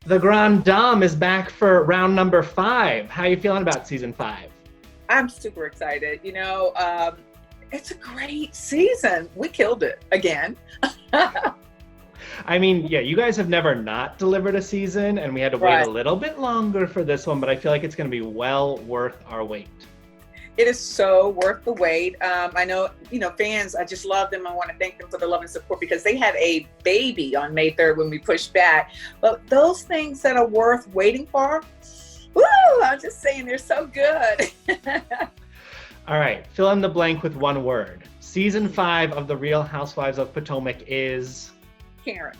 The Grande Dame is back for round number 5. How are you feeling about season 5? I'm super excited. It's a great season. We killed it again. I mean, yeah, you guys have never not delivered a season, and we had to wait a little bit longer for this one, but I feel like it's going to be well worth our wait. It is so worth the wait. I know, fans, I just love them. I want to thank them for the love and support because they had a baby on May 3rd when we pushed back. But those things that are worth waiting for, woo, I'm just saying they're so good. All right, fill in the blank with one word. Season 5 of The Real Housewives of Potomac is... Karen.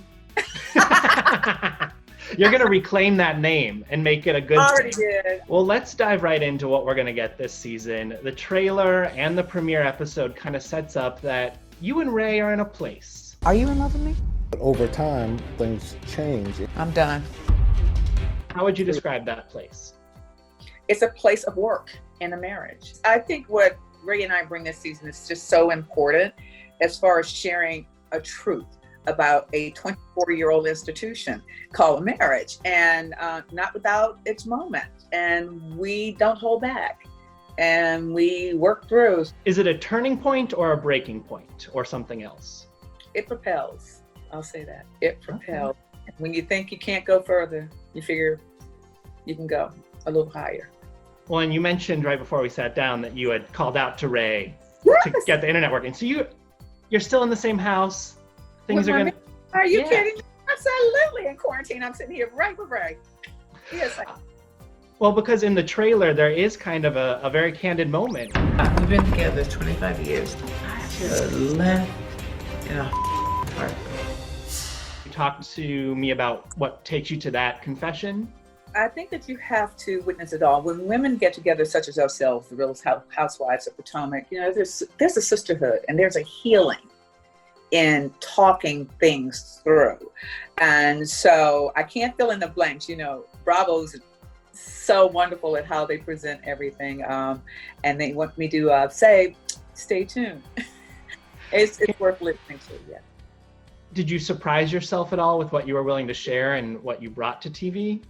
You're going to reclaim that name and make it a good Already thing. did. Well, let's dive right into what we're going to get this season. The trailer and the premiere episode kind of sets up that you and Ray are in a place. Are you in love with me? But over time, things change. I'm done. How would you describe that place? It's a place of work in a marriage. I think what Ray and I bring this season is just so important as far as sharing a truth about a 24-year-old institution called a marriage, and not without its moment. And we don't hold back, and we work through. Is it a turning point or a breaking point or something else? It propels. I'll say that. It propels. Okay. When you think you can't go further, you figure you can go a little higher. Well, and you mentioned right before we sat down that you had called out to Ray to get the internet working. So you're still in the same house. Things are gonna. Are you kidding me? Absolutely. In quarantine, I'm sitting here right with Ray. Yes. Well, because in the trailer there is kind of a very candid moment. We've been together 25 years. I just left in a heart. You talked to me about what takes you to that confession. I think that you have to witness it all. When women get together, such as ourselves, the Real Housewives of Potomac, there's a sisterhood and there's a healing in talking things through. And so I can't fill in the blanks. Bravo's so wonderful at how they present everything. And they want me to say, stay tuned. It's worth listening to, yeah. Did you surprise yourself at all with what you were willing to share and what you brought to TV?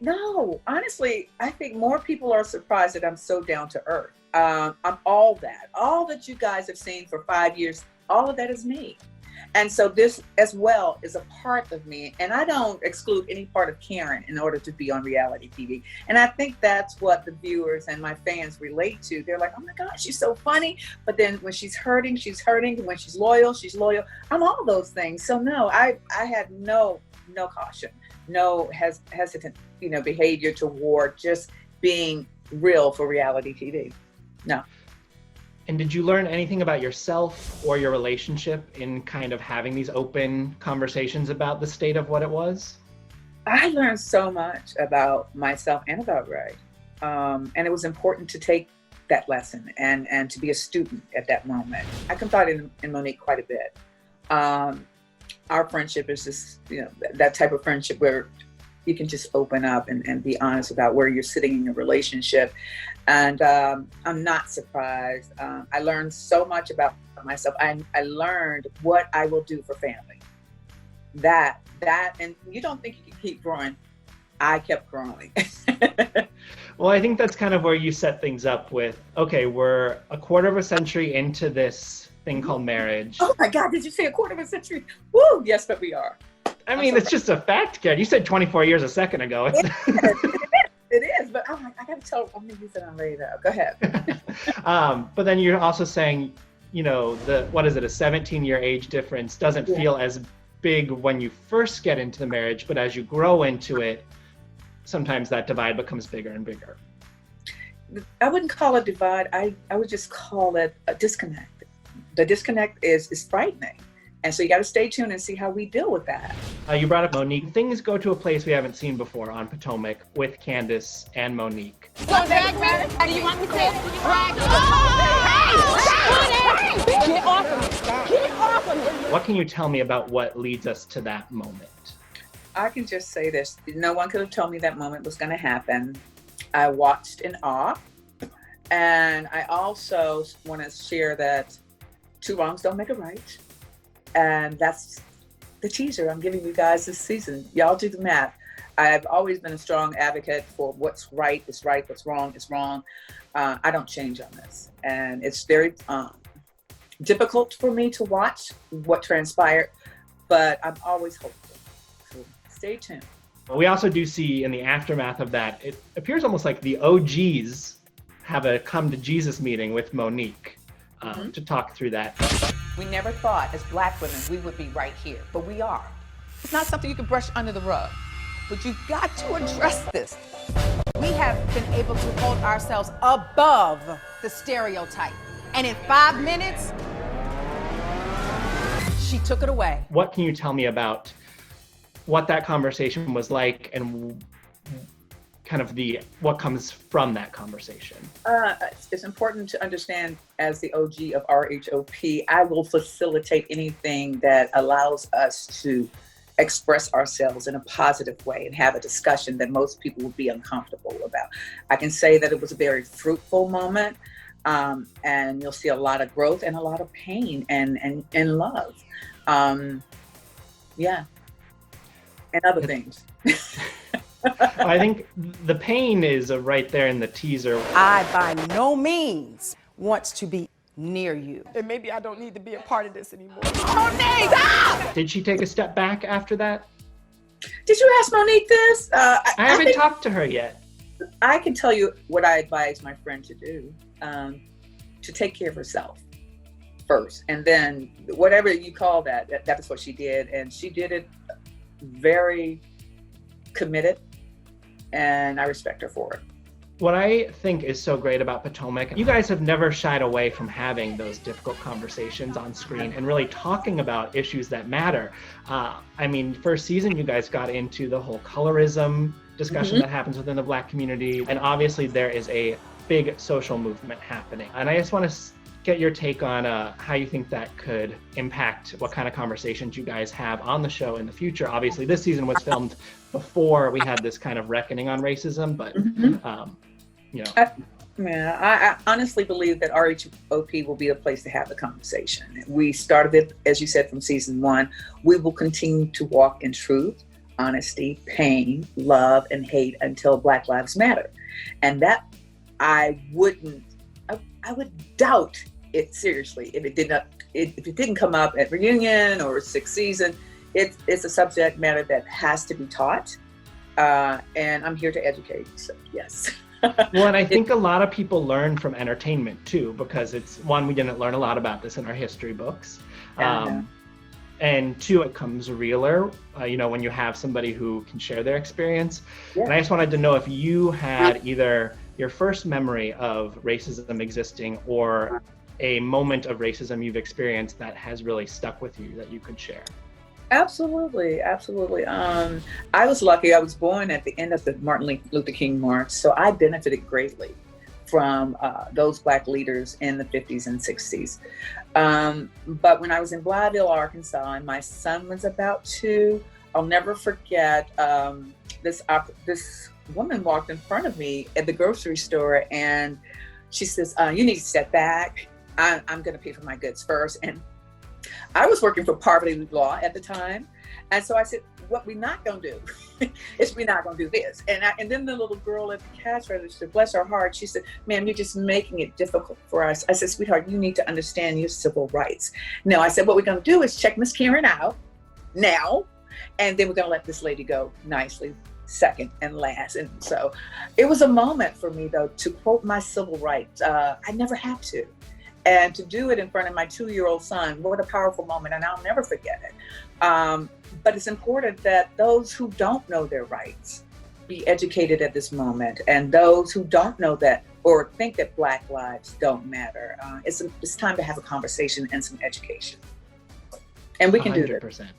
No, honestly, I think more people are surprised that I'm so down to earth. I'm all that you guys have seen for 5 years, all of that is me. And so this as well is a part of me. And I don't exclude any part of Karen in order to be on reality TV. And I think that's what the viewers and my fans relate to. They're like, oh my God, she's so funny. But then when she's hurting. And when she's loyal. I'm all those things. So no, I had no caution, no hesitant, behavior toward just being real for reality TV. No. And did you learn anything about yourself or your relationship in kind of having these open conversations about the state of what it was? I learned so much about myself and about Ray. And it was important to take that lesson and to be a student at that moment. I confided in Monique quite a bit. Our friendship is just, that type of friendship where you can just open up and be honest about where you're sitting in your relationship. And I'm not surprised. I learned so much about myself. I learned what I will do for family. That, and you don't think you can keep growing. I kept growing. Well, I think that's kind of where you set things up with, okay, we're a quarter of a century into this thing called marriage. Oh my God, did you say a quarter of a century? Woo, yes, but we are. I mean, it's just a fact, Ken. You said 24 years a second ago. It is, but I'm like, I gotta tell, I'm gonna use it on radio. Go ahead. But then you're also saying, a 17-year age difference doesn't feel as big when you first get into the marriage, but as you grow into it, sometimes that divide becomes bigger and bigger. I wouldn't call it divide. I would just call it a disconnect. The disconnect is frightening. And so you got to stay tuned and see how we deal with that. You brought up Monique. Things go to a place we haven't seen before on Potomac with Candiace and Monique. So drag me? Do you want me to drag? Get off of me. Get off of me. What can you tell me about what leads us to that moment? I can just say this. No one could have told me that moment was going to happen. I watched in awe. And I also want to share that 2 wrongs don't make a right. And that's the teaser I'm giving you guys this season. Y'all do the math. I've always been a strong advocate for what's right is right, what's wrong is wrong. I don't change on this. And it's very difficult for me to watch what transpired, but I'm always hopeful. So stay tuned. We also do see in the aftermath of that, it appears almost like the OGs have a come to Jesus meeting with Monique to talk through that. We never thought as Black women we would be right here, but we are. It's not something you can brush under the rug, but you've got to address this. We have been able to hold ourselves above the stereotype. And in 5 minutes, she took it away. What can you tell me about what that conversation was like and kind of what comes from that conversation? It's important to understand, as the OG of RHOP, I will facilitate anything that allows us to express ourselves in a positive way and have a discussion that most people would be uncomfortable about. I can say that it was a very fruitful moment, and you'll see a lot of growth and a lot of pain and love. Yeah. And other things. I think the pain is right there in the teaser. I by no means want to be near you. And maybe I don't need to be a part of this anymore. Did she take a step back after that? Did you ask Monique this? I haven't think talked to her yet. I can tell you what I advise my friend to do, to take care of herself first. And then whatever you call that is what she did. And she did it very committed, and I respect her for it. What I think is so great about Potomac, you guys have never shied away from having those difficult conversations on screen and really talking about issues that matter. I mean, first season, you guys got into the whole colorism discussion that happens within the Black community. And obviously there is a big social movement happening. And I just want to get your take on how you think that could impact what kind of conversations you guys have on the show in the future. Obviously, this season was filmed before we had this kind of reckoning on racism, but you know. I honestly believe that RHOP will be a place to have the conversation. We started it, as you said, from season 1. We will continue to walk in truth, honesty, pain, love, and hate until Black Lives Matter. And that I would doubt it seriously if it didn't come up at reunion or 6th season. It's a subject matter that has to be taught, and I'm here to educate. So yes. Well, and I think a lot of people learn from entertainment too, because it's one, we didn't learn a lot about this in our history books, and two, it comes realer. You know, when you have somebody who can share their experience. Yeah. And I just wanted to know if you had either your first memory of racism existing or a moment of racism you've experienced that has really stuck with you that you could share. Absolutely. I was lucky. I was born at the end of the Martin Luther King March, so I benefited greatly from those Black leaders in the 50s and 60s. But when I was in Blytheville, Arkansas, and my son was about 2, I'll never forget this woman walked in front of me at the grocery store, and she says, "You need to step back. I'm going to pay for my goods first." And I was working for poverty law at the time. And so I said, what we're not going to do is we're not going to do this. And then the little girl at the cash register, bless her heart, she said, "Ma'am, you're just making it difficult for us." I said, "Sweetheart, you need to understand your civil rights." No, I said, what we're going to do is check Miss Karen out now, and then we're going to let this lady go nicely second and last. And so it was a moment for me, though, to quote my civil rights. I never had to. And to do it in front of my 2-year-old son, what a powerful moment, and I'll never forget it. But it's important that those who don't know their rights be educated at this moment, and those who don't know that or think that Black lives don't matter, it's time to have a conversation and some education. And we can 100%. Do that.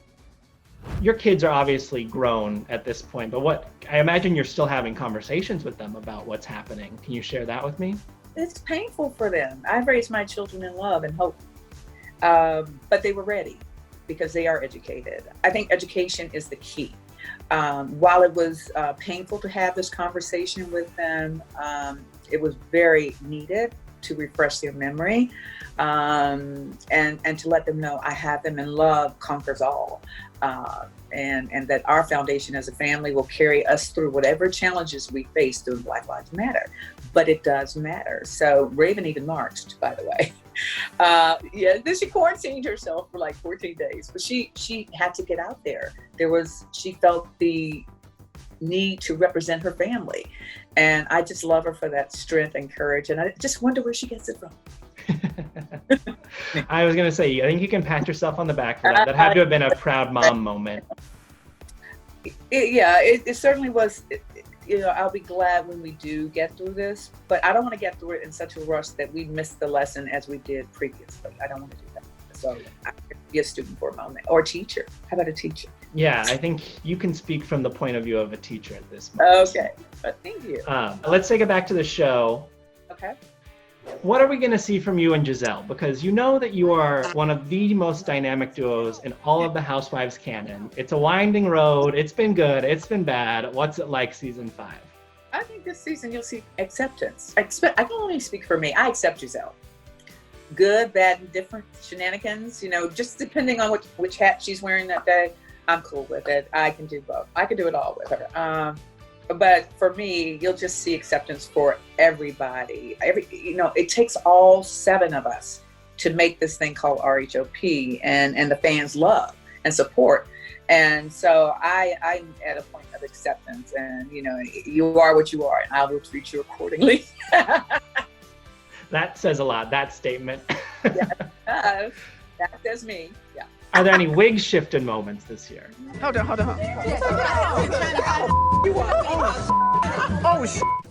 Your kids are obviously grown at this point, but I imagine you're still having conversations with them about what's happening. Can you share that with me? It's painful for them. I've raised my children in love and hope, but they were ready because they are educated. I think education is the key. While it was painful to have this conversation with them, it was very needed to refresh their memory, and to let them know I have them, and love conquers all. and that our foundation as a family will carry us through whatever challenges we face through Black Lives Matter. But it does matter. So Raven even marched, by the way. Then she quarantined herself for like 14 days, but she had to get out there. She felt the need to represent her family. And I just love her for that strength and courage. And I just wonder where she gets it from. I was going to say, I think you can pat yourself on the back for that. That had to have been a proud mom moment. It certainly was. I'll be glad when we do get through this, but I don't want to get through it in such a rush that we miss the lesson as we did previously. I don't want to do that. So I could be a student for a moment, or a teacher. How about a teacher? Yeah, I think you can speak from the point of view of a teacher at this moment. Okay, thank you. Let's take it back to the show. Okay. What are we going to see from you and Giselle? Because you know that you are one of the most dynamic duos in all of the Housewives canon. It's a winding road. It's been good. It's been bad. What's it like season 5? I think this season you'll see acceptance. I can only speak for me. I accept Giselle. Good, bad, and different shenanigans. Just depending on which hat she's wearing that day, I'm cool with it. I can do both. I can do it all with her. But for me, you'll just see acceptance for everybody. It takes all 7 of us to make this thing called RHOP, and the fans love and support. And so I'm at a point of acceptance, and you are what you are, and I will treat you accordingly. That says a lot, that statement. Yeah, that's me. Yeah. Are there any wig shifted moments this year? Hold on.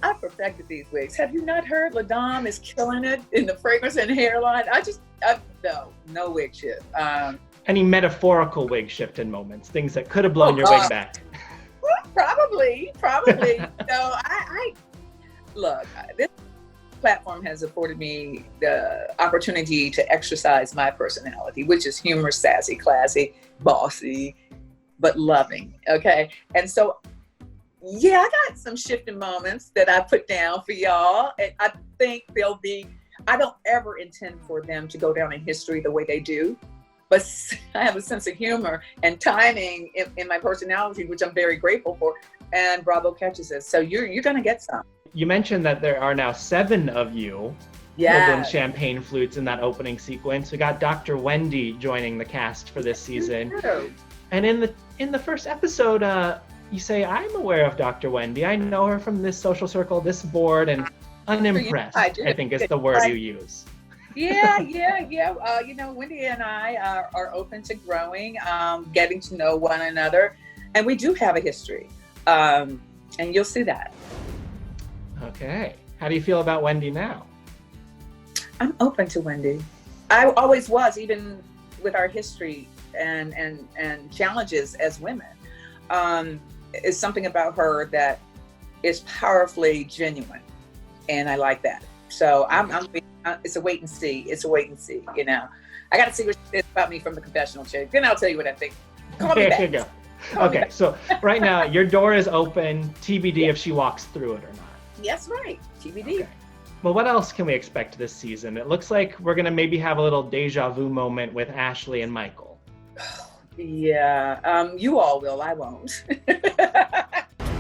I perfected these wigs. Have you not heard LaDom is killing it in the fragrance and hairline? No wig shift. Any metaphorical wig shifted moments? Things that could have blown your wig back? Probably. I look, this platform has afforded me the opportunity to exercise my personality, which is humorous, sassy, classy, bossy, but loving. Okay. And so, yeah, I got some shifting moments that I put down for y'all. And I think I don't ever intend for them to go down in history the way they do. But I have a sense of humor and timing in my personality, which I'm very grateful for. And Bravo catches it. So you're going to get some. You mentioned that there are now 7 of you holding champagne flutes in that opening sequence. We got Dr. Wendy joining the cast for this season. And in the first episode, you say, I'm aware of Dr. Wendy. I know her from this social circle, this board, and unimpressed, I think is the word you use. Yeah. Wendy and I are open to growing, getting to know one another. And we do have a history. And you'll see that. Okay. How do you feel about Wendy now? I'm open to Wendy. I always was, even with our history and challenges as women. It's something about her that is powerfully genuine. And I like that. So it's a wait and see. I got to see what she says about me from the confessional chick. Then I'll tell you what I think. Call me back. There you go. Okay, so right now your door is open, TBD if she walks through it or not. Yes, right. TBD. Okay. Well, what else can we expect this season? It looks like we're going to maybe have a little deja vu moment with Ashley and Michael. Yeah, you all will. I won't.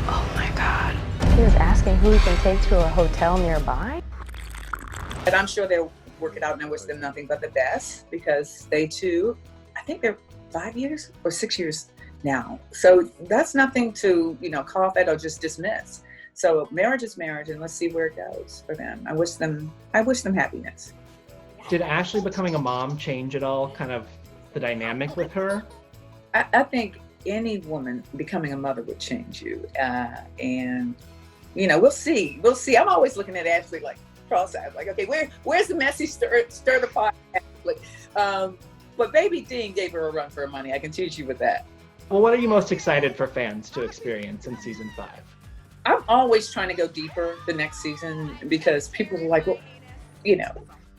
Oh my God. He was asking who he can take to a hotel nearby? And I'm sure they'll work it out, and I wish them nothing but the best, because they too, I think they're 5 years or 6 years now. So that's nothing to, cough at or just dismiss. So marriage is marriage, and let's see where it goes for them. I wish them happiness. Did Ashley becoming a mom change at all, kind of the dynamic with her? I think any woman becoming a mother would change you. And, we'll see. I'm always looking at Ashley like cross-eyed, like, okay, where's the messy stir the pot, Ashley? But baby Dean gave her a run for her money. I can teach you with that. Well, what are you most excited for fans to experience in season 5? I'm always trying to go deeper the next season, because people are like, well,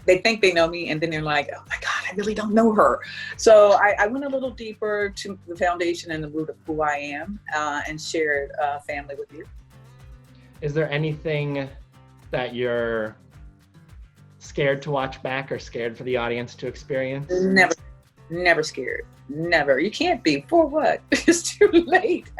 they think they know me, and then they're like, oh my God, I really don't know her. So I went a little deeper to the foundation and the root of who I am, and shared family with you. Is there anything that you're scared to watch back or scared for the audience to experience? Never scared. Never. You can't be. For what? It's too late.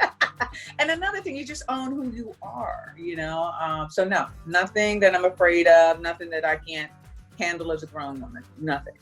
And another thing, you just own who you are, you know? So no, nothing that I'm afraid of, nothing that I can't handle as a grown woman, nothing.